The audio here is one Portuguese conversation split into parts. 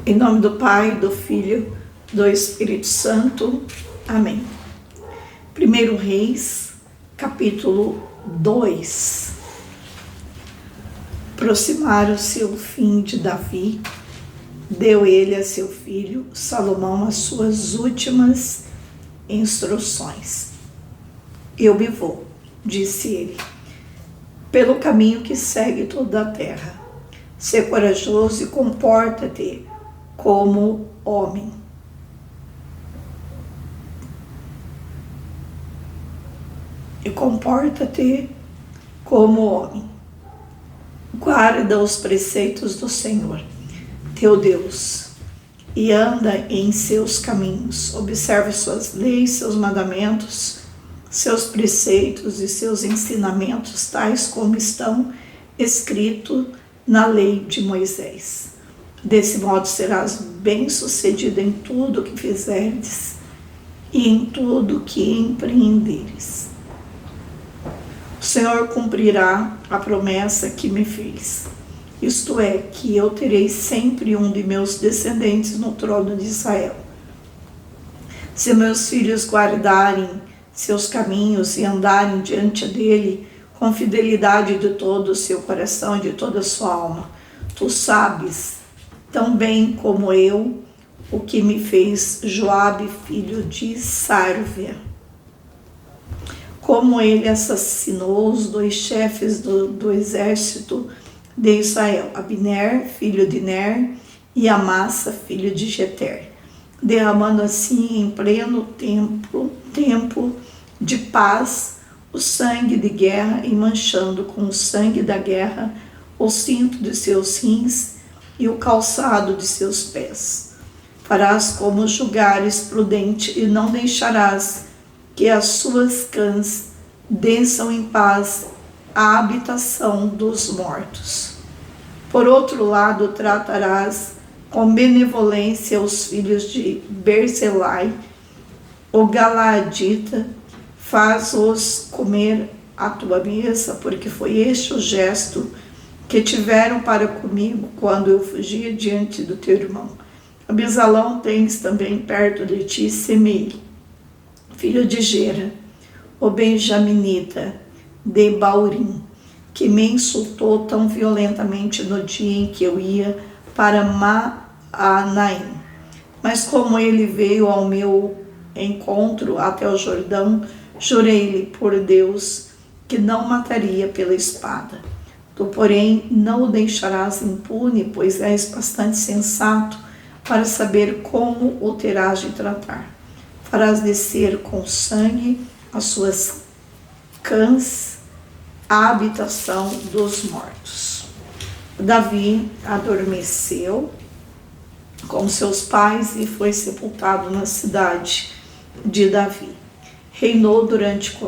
Em nome do Pai, do Filho, do Espírito Santo. Amém. 1 Reis, capítulo 2. Aproximaram-se o fim de Davi, deu ele a seu filho Salomão as suas últimas instruções. Eu me vou, disse ele, pelo caminho que segue toda a terra. Sê corajoso e comporta-te como homem. E comporta-te como homem. Guarda os preceitos do Senhor, teu Deus, e anda em seus caminhos. Observe suas leis, seus mandamentos, seus preceitos e seus ensinamentos, tais como estão escritos na lei de Moisés. Desse modo serás bem-sucedido em tudo que fizeres e em tudo que empreenderes. O Senhor cumprirá a promessa que me fez, isto é, que eu terei sempre um de meus descendentes no trono de Israel. Se meus filhos guardarem seus caminhos e andarem diante dele com fidelidade de todo o seu coração e de toda a sua alma, tu sabes tão bem como eu o que me fez Joabe, filho de Sárvia. Como ele assassinou os dois chefes do exército de Israel, Abner, filho de Ner, e Amassa, filho de Jeter, derramando assim em pleno tempo de paz o sangue de guerra e manchando com o sangue da guerra o cinto de seus rins e o calçado de seus pés. Farás como julgares prudente e não deixarás que as suas cãs desçam em paz à habitação dos mortos. Por outro lado, tratarás com benevolência os filhos de Berzellai, o Galaadita, faz-os comer à tua mesa, porque foi este o gesto que tiveram para comigo quando eu fugia diante do teu irmão. Abisalão tens também perto de ti Semei, filho de Gera, o benjaminita de Baurim, que me insultou tão violentamente no dia em que eu ia para Maanaim. Mas como ele veio ao meu encontro até o Jordão, jurei-lhe por Deus que não mataria pela espada. Tu, porém, não o deixarás impune, pois és bastante sensato para saber como o terás de tratar. Farás descer com sangue as suas cãs à habitação dos mortos. Davi adormeceu com seus pais e foi sepultado na cidade de Davi. Reinou durante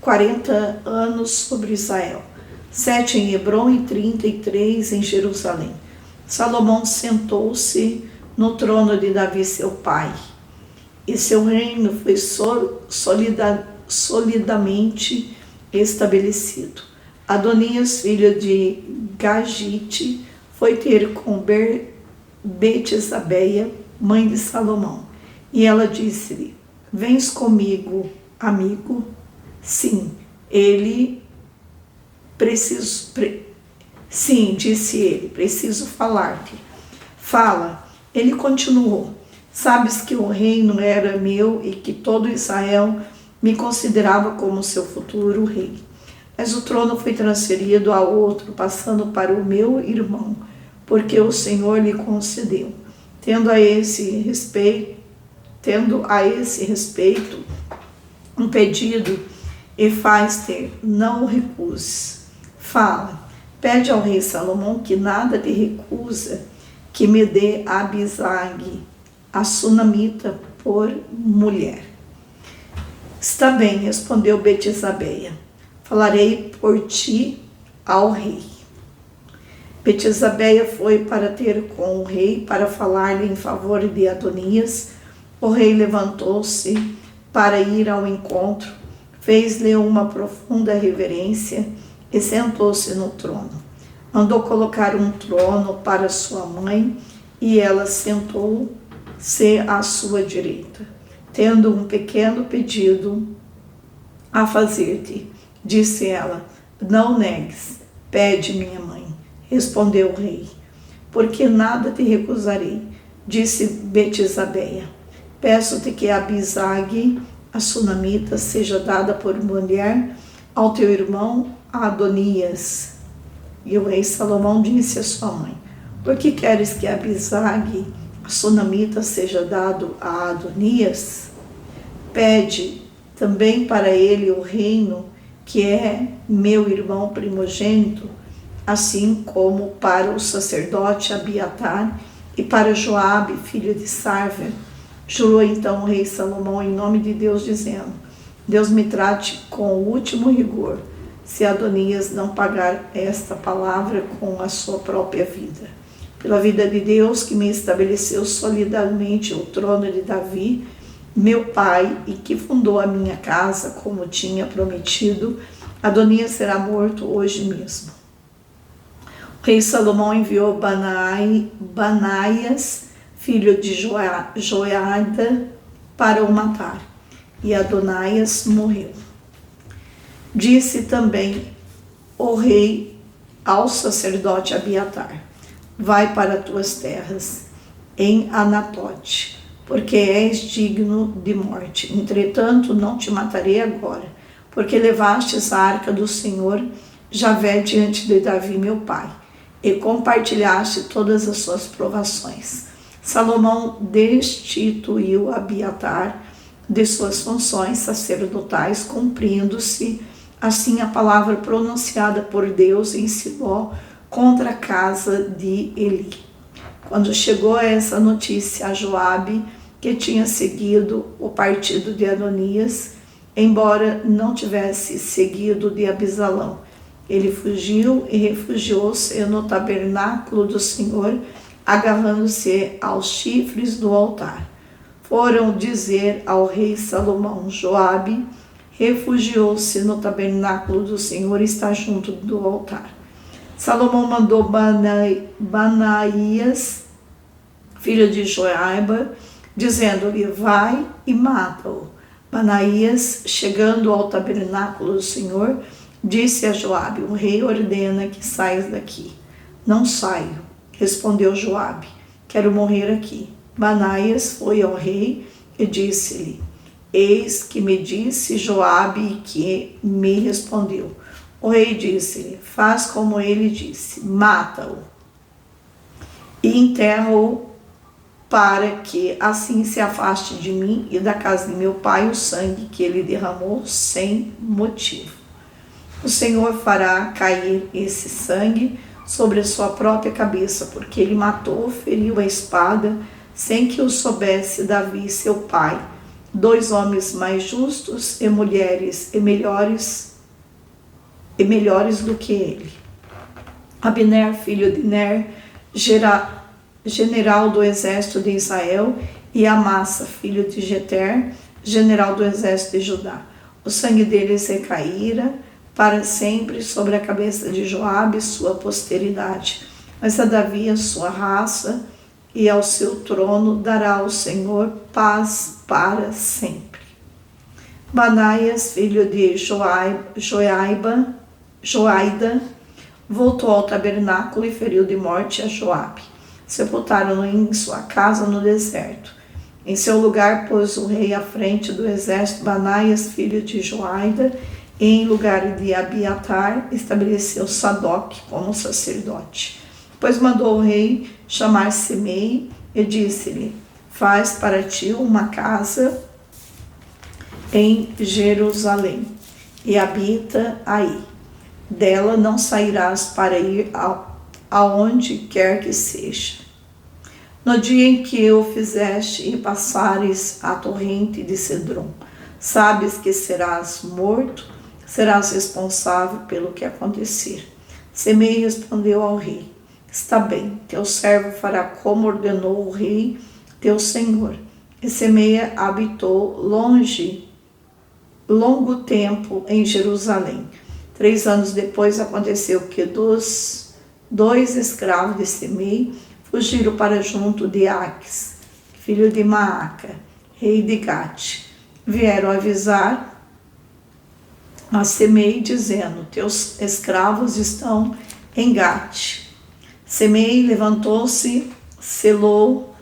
40 anos sobre Israel, 7 em Hebrom e 33 em Jerusalém. Salomão sentou-se no trono de Davi, seu pai, e seu reino foi solidamente estabelecido. Adonias, filho de Gagite, foi ter com Betsabeia, mãe de Salomão, e ela disse-lhe: vens comigo, amigo? Sim, Sim, disse ele, preciso falar-te. Fala. Ele continuou: sabes que o reino era meu e que todo Israel me considerava como seu futuro rei. Mas o trono foi transferido a outro, passando para o meu irmão, porque o Senhor lhe concedeu. Tendo a esse respeito um pedido, e faz-te, não o recuses. Fala, pede ao rei Salomão que nada te recusa, que me dê Abisag, a sunamita, por mulher. Está bem, respondeu Betsabeia, falarei por ti ao rei. Betsabeia foi para ter com o rei para falar-lhe em favor de Adonias. O rei levantou-se para ir ao encontro, fez-lhe uma profunda reverência e sentou-se no trono. Mandou colocar um trono para sua mãe e ela sentou-se à sua direita. Tendo um pequeno pedido a fazer-te, disse ela, não negues, pede minha mãe. Respondeu o rei, porque nada te recusarei. Disse Betisabeia, peço-te que Abisag, a sunamita, seja dada por mulher ao teu irmão Adonias. E o rei Salomão disse à sua mãe, por que queres que Abisag, a sunamita, seja dado a Adonias? Pede também para ele o reino, que é meu irmão primogênito, assim como para o sacerdote Abiatar e para Joabe, filho de Sarver. Jurou então o rei Salomão em nome de Deus, dizendo, Deus me trate com o último rigor, se Adonias não pagar esta palavra com a sua própria vida. Pela vida de Deus, que me estabeleceu solidariamente o trono de Davi, meu pai, e que fundou a minha casa, como tinha prometido, Adonias será morto hoje mesmo. O rei Salomão enviou Banaias, filho de Joiada, para o matar, e Adonias morreu. Disse também o rei ao sacerdote Abiatar, vai para tuas terras, em Anatote, porque és digno de morte. Entretanto, não te matarei agora, porque levastes a arca do Senhor, Javé, diante de Davi, meu pai, e compartilhaste todas as suas provações. Salomão destituiu Abiatar de suas funções sacerdotais, cumprindo-se assim a palavra pronunciada por Deus em Siló contra a casa de Eli. Quando chegou essa notícia a Joabe, que tinha seguido o partido de Adonias, embora não tivesse seguido de Abisalão, ele fugiu e refugiou-se no tabernáculo do Senhor, agarrando-se aos chifres do altar. Foram dizer ao rei Salomão, Joabe refugiou-se no tabernáculo do Senhor e está junto do altar. Salomão mandou Banaias, filho de Joiada, dizendo-lhe, vai e mata-o. Banaias, chegando ao tabernáculo do Senhor, disse a Joabe, o rei ordena que saias daqui. Não saio, respondeu Joabe, quero morrer aqui. Banaias foi ao rei e disse-lhe, eis que me disse Joabe e que me respondeu. O rei disse-lhe, faz como ele disse, mata-o e enterra-o, para que assim se afaste de mim e da casa de meu pai o sangue que ele derramou sem motivo. O Senhor fará cair esse sangue sobre a sua própria cabeça, porque ele matou, feriu a espada, sem que o soubesse Davi, seu pai, 2 homens mais justos e mulheres e melhores do que ele. Abner, filho de Ner, general do exército de Israel, e Amassa, filho de Jeter, general do exército de Judá. O sangue deles recaíra para sempre sobre a cabeça de Joabe e sua posteridade. Mas a Davi, a sua raça, e ao seu trono dará o Senhor paz para sempre. Banaias, filho de Joiada, voltou ao tabernáculo e feriu de morte a Joabe. Sepultaram-no em sua casa no deserto. Em seu lugar pôs o rei à frente do exército Banaias, filho de Joiada, e em lugar de Abiatar estabeleceu Sadoc como sacerdote. Depois mandou o rei chamar Semei e disse-lhe, faz para ti uma casa em Jerusalém e habita aí. Dela não sairás para ir aonde quer que seja. No dia em que o fizeste e passares a torrente de Cedron, sabes que serás morto, serás responsável pelo que acontecer. Semei respondeu ao rei, está bem, teu servo fará como ordenou o rei, teu senhor. E Semeia habitou longo tempo em Jerusalém. 3 anos depois aconteceu que dos 2 escravos de Semei fugiram para junto de Aques, filho de Maaca, rei de Gate. Vieram avisar a Semei, dizendo: teus escravos estão em Gate. Semei levantou-se, selou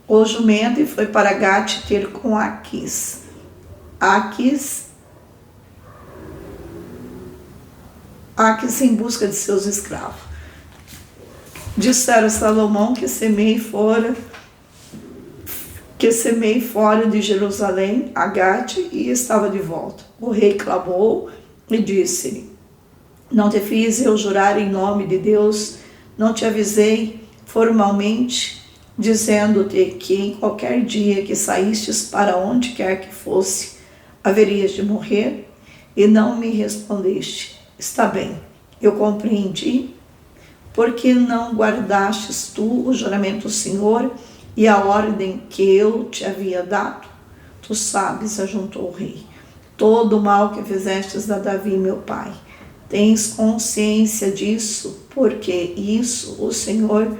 o jumento e foi para Gate ter com Aques. Aques em busca de seus escravos. Disseram a Salomão que Semei fora de Jerusalém a Gate e estava de volta. O rei clamou e disse: não te fiz eu jurar em nome de Deus? Não te avisei formalmente, dizendo-te que em qualquer dia que saístes para onde quer que fosse, haverias de morrer? E não me respondeste. Está bem, eu compreendi. Porque não guardastes tu o juramento do Senhor e a ordem que eu te havia dado? Tu sabes, ajuntou o rei, todo o mal que fizestes a Davi, meu pai. Tens consciência disso, porque isso o Senhor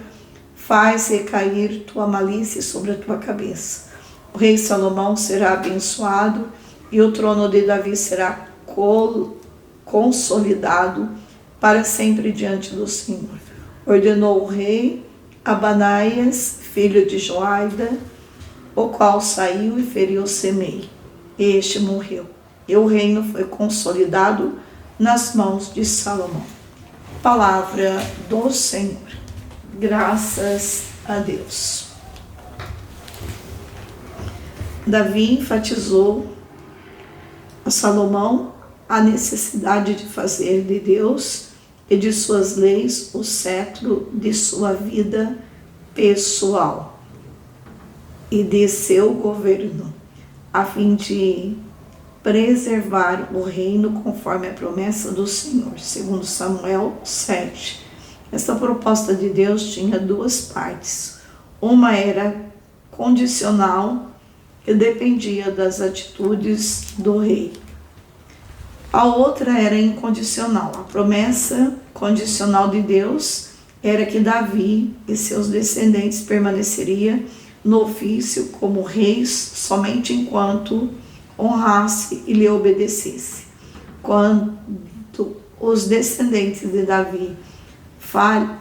faz recair tua malícia sobre a tua cabeça. O rei Salomão será abençoado e o trono de Davi será consolidado para sempre diante do Senhor. Ordenou o rei a Banaias, filho de Joaida, o qual saiu e feriu Semei. Este morreu, e o reino foi consolidado nas mãos de Salomão. Palavra do Senhor. Graças a Deus. Davi enfatizou a Salomão a necessidade de fazer de Deus e de suas leis o cetro de sua vida pessoal e de seu governo, a fim de preservar o reino conforme a promessa do Senhor, segundo Samuel 7. Esta proposta de Deus tinha duas partes. Uma era condicional, que dependia das atitudes do rei. A outra era incondicional. A promessa condicional de Deus era que Davi e seus descendentes permaneceriam no ofício como reis somente enquanto honrasse e lhe obedecesse. Quando os descendentes de Davi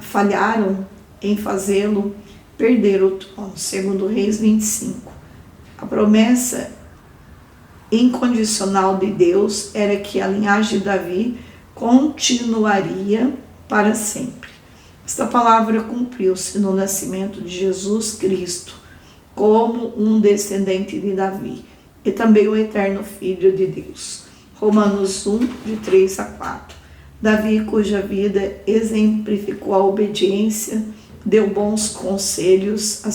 falharam em fazê-lo, perderam o trono, segundo Reis 25. A promessa incondicional de Deus era que a linhagem de Davi continuaria para sempre. Esta palavra cumpriu-se no nascimento de Jesus Cristo como um descendente de Davi e também o eterno Filho de Deus. Romanos 1, de 3 a 4. Davi, cuja vida exemplificou a obediência, deu bons conselhos a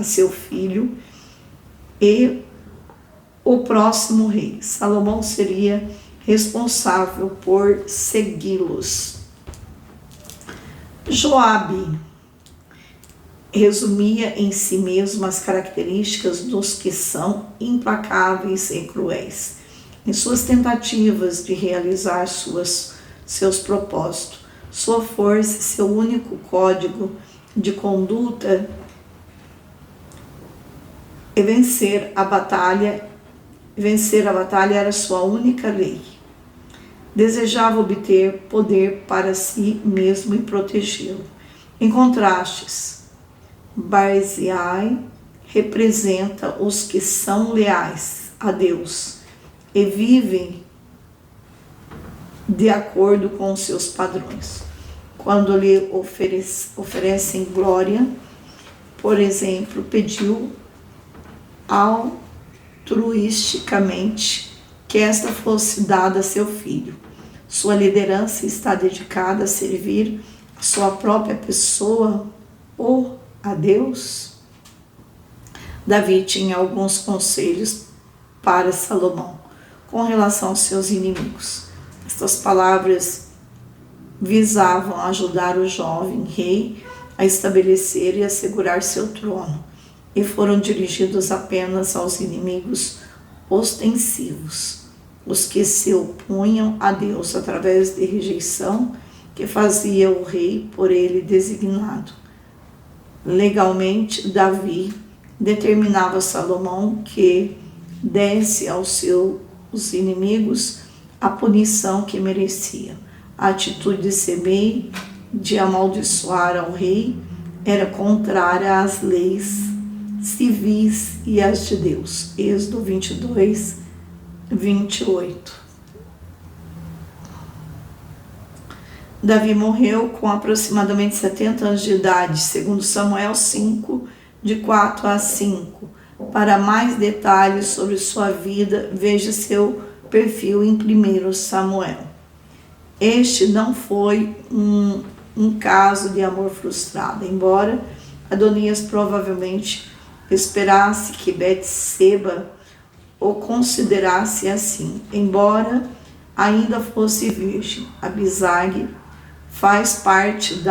seu filho e o próximo rei. Salomão seria responsável por segui-los. Joabe resumia em si mesmo as características dos que são implacáveis e cruéis. Em suas tentativas de realizar seus propósitos, sua força e seu único código de conduta e vencer a batalha era sua única lei. Desejava obter poder para si mesmo e protegê-lo. Em contrastes, Barzillai representa os que são leais a Deus e vivem de acordo com seus padrões. Quando lhe oferecem glória, por exemplo, pediu altruisticamente que esta fosse dada a seu filho. Sua liderança está dedicada a servir a sua própria pessoa ou a Deus? Davi tinha alguns conselhos para Salomão com relação aos seus inimigos. Estas palavras visavam ajudar o jovem rei a estabelecer e assegurar seu trono, e foram dirigidos apenas aos inimigos ostensivos, os que se opunham a Deus através de rejeição que fazia o rei por ele designado. Legalmente, Davi determinava a Salomão que desse aos seus inimigos a punição que merecia. A atitude de Semei de amaldiçoar ao rei era contrária às leis civis e às de Deus. Êxodo 22, 28. Davi morreu com aproximadamente 70 anos de idade, segundo Samuel 5, de 4 a 5. Para mais detalhes sobre sua vida, veja seu perfil em 1 Samuel. Este não foi um caso de amor frustrado, embora Adonias provavelmente esperasse que Betseba o considerasse assim. Embora ainda fosse virgem, Abisag faz parte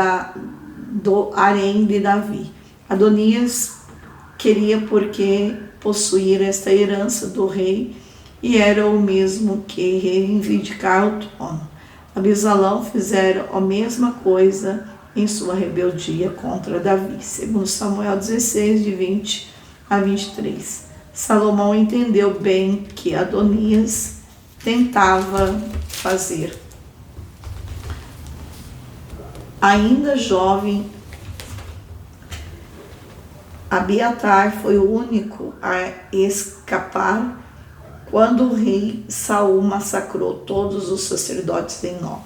do harém de Davi. Adonias queria porque possuir esta herança do rei e era o mesmo que reivindicar o trono. Abisalão fizeram a mesma coisa em sua rebeldia contra Davi, segundo Samuel 16, de 20 a 23. Salomão entendeu bem que Adonias tentava fazer. Ainda jovem, Abiatar foi o único a escapar quando o rei Saul massacrou todos os sacerdotes em Nob.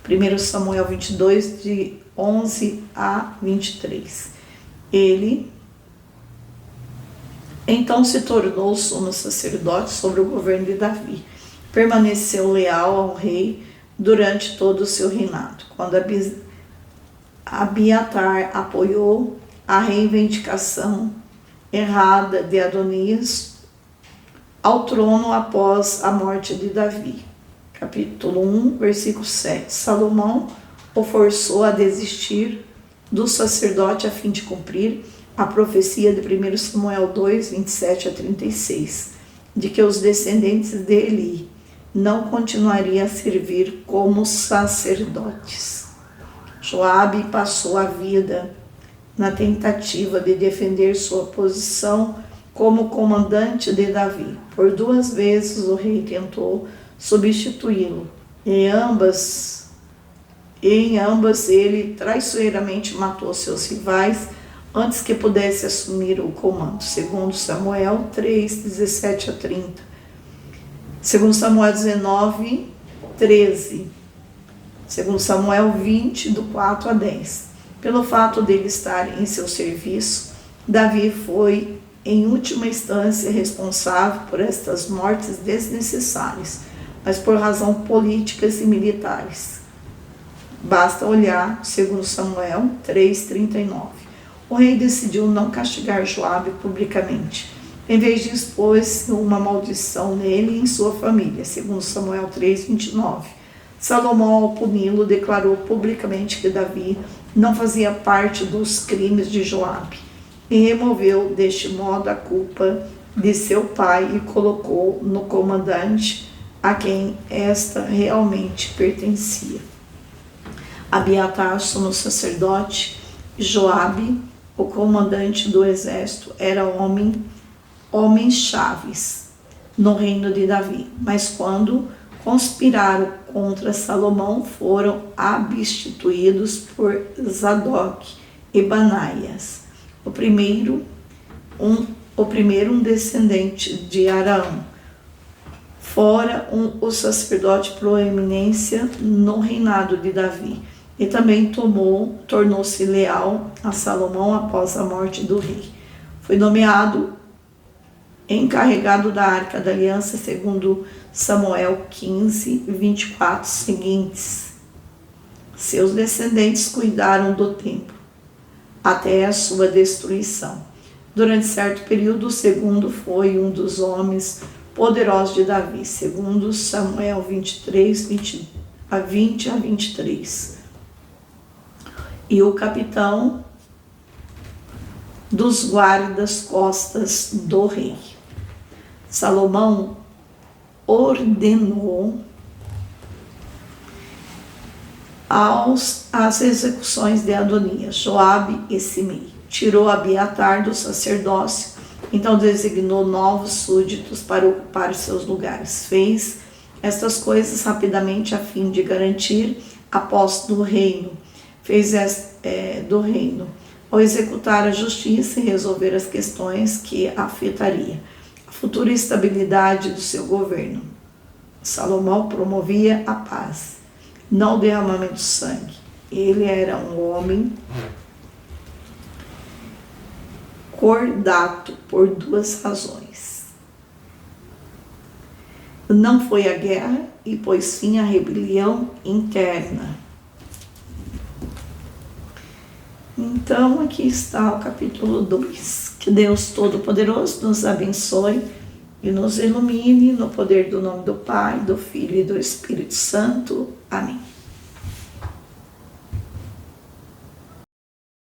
1 Samuel 22, de 11 a 23. Ele então se tornou sumo sacerdote sobre o governo de Davi. Permaneceu leal ao rei durante todo o seu reinado. Quando Abiatar apoiou a reivindicação errada de Adonias ao trono após a morte de Davi. Capítulo 1, versículo 7. Salomão o forçou a desistir do sacerdote a fim de cumprir a profecia de 1 Samuel 2, 27 a 36, de que os descendentes de Eli não continuariam a servir como sacerdotes. Joabe passou a vida na tentativa de defender sua posição como comandante de Davi. Por 2 vezes o rei tentou substituí-lo. Em ambas ele traiçoeiramente matou seus rivais antes que pudesse assumir o comando, segundo Samuel 3, 17 a 30. Segundo Samuel 19, 13. Segundo Samuel 20, do 4 a 10. Pelo fato dele estar em seu serviço, Davi foi, em última instância, responsável por estas mortes desnecessárias, mas por razões políticas e militares. Basta olhar 2 Samuel 3:39. O rei decidiu não castigar Joabe publicamente. Em vez disso, pôs uma maldição nele e em sua família, 2 Samuel 3:29. Salomão, ao puni-lo, declarou publicamente que Davi não fazia parte dos crimes de Joabe e removeu deste modo a culpa de seu pai e colocou no comandante a quem esta realmente pertencia. Abiatar, sumo sacerdote, Joabe, o comandante do exército, era homens chaves no reino de Davi, mas quando conspiraram contra Salomão foram substituídos por Zadok e Banaias. O primeiro um descendente de Arão, fora o sacerdote proeminência no reinado de Davi, e também tornou-se leal a Salomão após a morte do rei. Foi nomeado encarregado da Arca da Aliança, segundo Samuel 15, 24 seguintes. Seus descendentes cuidaram do templo até a sua destruição. Durante certo período, o segundo foi um dos homens poderosos de Davi, segundo Samuel 23, 20 a 23. E o capitão dos guardas-costas do rei. Salomão ordenou as execuções de Adonias, Joabe e Simei. tirou Abiatar do sacerdócio, então designou novos súditos para ocupar seus lugares. Fez estas coisas rapidamente a fim de garantir a posse do reino. Do reino, ao executar a justiça e resolver as questões que afetaria a futura estabilidade do seu governo. Salomão promovia a paz, não o derramamento de sangue. Ele era um homem cordato por duas razões. Não foi a guerra e pôs fim à rebelião interna. Então, aqui está o capítulo 2. Que Deus Todo-Poderoso nos abençoe e nos ilumine no poder do nome do Pai, do Filho e do Espírito Santo. Amém.